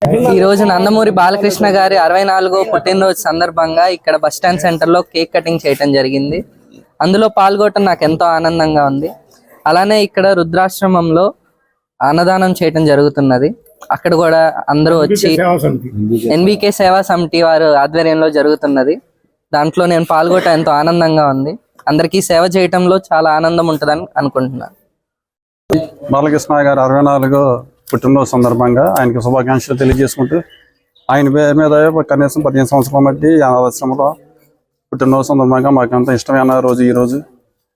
ఈ రోజు నందమూరి బాలకృష్ణ గారి 64వ పుట్టినరోజు సందర్భంగా ఇక్కడ బస్ స్టాండ్ సెంటర్ లో కేక్ కటింగ్ చేయడం జరిగింది. అందులో పాల్గొనడం నాకు ఎంతో ఆనందంగా ఉంది. అలానే ఇక్కడ రుద్రాశ్రమంలో అన్నదానం చేయడం జరుగుతున్నది. అక్కడ కూడా అందరూ వచ్చి ఎన్బికే సేవా సమితి వారు ఆధ్వర్యంలో జరుగుతున్నది. దాంట్లో నేను పాల్గొనడం ఎంతో ఆనందంగా ఉంది. అందరికీ సేవ చేయటంలో చాలా ఆనందం ఉంటుందని అనుకుంటున్నాను. బాలకృష్ణ గారు 64 పుట్టినరోజు సందర్భంగా ఆయనకి శుభాకాంక్షలు తెలియజేసుకుంటూ ఆయన పేరు మీద కనీసం 15 సంవత్సరాల బట్టి ఆశ్రమంలో పుట్టినరోజు సందర్భంగా మాకు అంత ఇష్టమైన రోజు ఈ రోజు.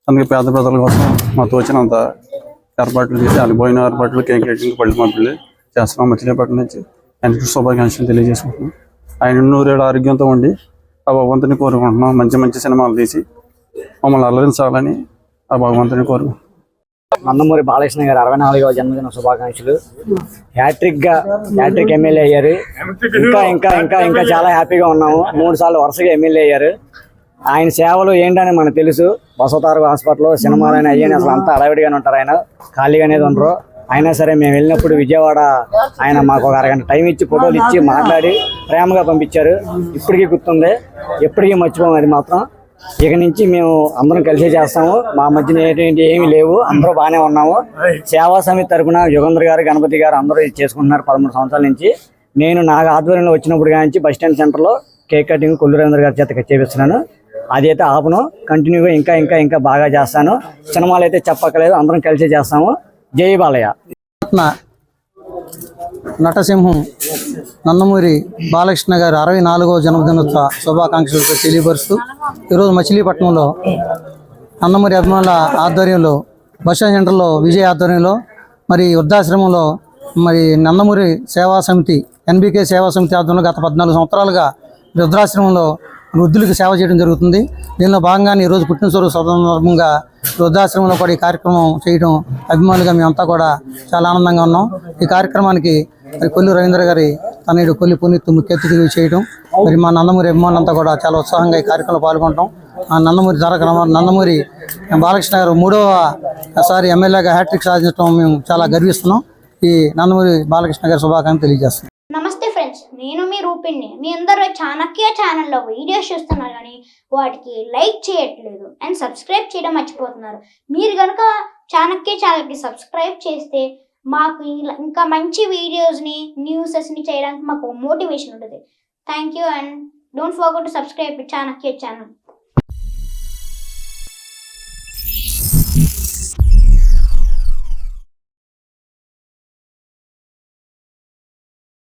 అందుకే పేద ప్రజల కోసం మా తోచినంత ఏర్పాట్లు చేసి ఆయన పోయిన ఏర్పాట్లు కేక్ కటింగ్ పళ్ళు పంపిణీ చేస్తున్నాం. మచిలీపట్నం నుంచి ఆయనకి శుభాకాంక్షలు తెలియజేసుకుంటున్నాం. ఆయన 100 ఏళ్ళ ఆరోగ్యంతో ఉండి ఆ భగవంతుని కోరుకుంటున్నాం. మంచి మంచి సినిమాలు తీసి మమ్మల్ని అలరించాలని ఆ భగవంతుని కోరుకుంటున్నాం. నందమూరి బాలకృష్ణ గారు 64వ జన్మదిన శుభాకాంక్షలు. హ్యాట్రిక్ ఎమ్మెల్యే అయ్యారు. ఇంకా ఇంకా ఇంకా ఇంకా చాలా హ్యాపీగా ఉన్నాము. 3 సార్లు వరుసగా ఎమ్మెల్యే అయ్యారు. ఆయన సేవలు ఏంటని మనకు తెలుసు. బసవతారక హాస్పిటల్లో సినిమాలని అయ్యని అసలు అంతా అడవిడిగానే ఉంటారు. ఆయన ఖాళీగా అనేది ఉండరు. అయినా సరే మేము వెళ్ళినప్పుడు విజయవాడ ఆయన మాకు ఒక అరగంట టైం ఇచ్చి ఫోటోలు ఇచ్చి మాట్లాడి ప్రేమగా పంపించారు. ఇప్పటికీ గుర్తుంది, ఎప్పటికీ మర్చిపోము. అది మాత్రం ఇక నుంచి మేము అందరం కలిసి చేస్తాము. మా మధ్యన ఏమీ లేవు, అందరూ బాగానే ఉన్నాము. సేవా సమితి తరఫున యుగంధర్ గారు, గణపతి గారు అందరూ చేసుకుంటున్నారు 13 సంవత్సరాల నుంచి. నేను నాకు ఆధ్వర్యంలో వచ్చినప్పుడు కానీ బస్ స్టాండ్ సెంటర్లో కేక్ కటింగ్ కొల్లు రవీంద్ర గారి చేత చేపిస్తున్నాను. అదైతే ఆపను, కంటిన్యూగా ఇంకా ఇంకా ఇంకా బాగా చేస్తాను. సినిమాలు అయితే చెప్పక్కలేదు, అందరం కలిసి చేస్తాము. జై బాలయ్య. నటసింహం నందమూరి బాలకృష్ణ గారి 64వ జన్మదినోత్సవ శుభాకాంక్షలతో తెలియపరుస్తూ ఈరోజు మచిలీపట్నంలో నందమూరి అభిమానుల ఆధ్వర్యంలో బస్ స్టాండ్ సెంటర్లో విజయ్ ఆధ్వర్యంలో మరి వృద్ధాశ్రమంలో మరి నందమూరి సేవా సమితి ఎన్బికే సేవా సమితి ఆధ్వర్యంలో గత 14 సంవత్సరాలుగా వృద్ధాశ్రమంలో వృద్ధులకు సేవ చేయడం జరుగుతుంది. దీనిలో భాగంగానే ఈరోజు పుట్టినరోజు సందర్భంగా వృద్ధాశ్రమంలో కూడా ఈ కార్యక్రమం చేయడం అభిమానులుగా మేమంతా కూడా చాలా ఆనందంగా ఉన్నాం. ఈ కార్యక్రమానికి మరి కొల్లు రవీంద్ర గారి తనయుడు కొల్లి పునీత్ ముఖ్య అతిథిగా చేయడం, మరి మా నందమూరి అభిమానులంతా కూడా చాలా ఉత్సాహంగా ఈ కార్యక్రమంలో పాల్గొనడం, నందమూరి బాలకృష్ణ గారు 3వసారి ఎమ్మెల్యేగా హ్యాట్రిక్ సాధించడం మేము చాలా గర్విస్తున్నాం. ఈ నందమూరి బాలకృష్ణ గారి శుభాకాంక్షలు తెలియజేస్తున్నాం. నమస్తే ఫ్రెండ్స్, నేను మీ రూపిణి. మీ అందరూ చాణక్య ఛానల్లో వీడియోస్ చూస్తున్నారు కానీ వాటికి లైక్ చేయట్లేదు అండ్ సబ్స్క్రైబ్ చేయడం మర్చిపోతున్నారు. మీరు కనుక చాణక్య ఛానల్కి సబ్స్క్రైబ్ చేస్తే మాకు ఇంకా మంచి వీడియోస్ని, న్యూసెస్ని చేయడానికి మాకు మోటివేషన్ ఉంటుంది. Thank you and don't forget to subscribe Chanakya channel.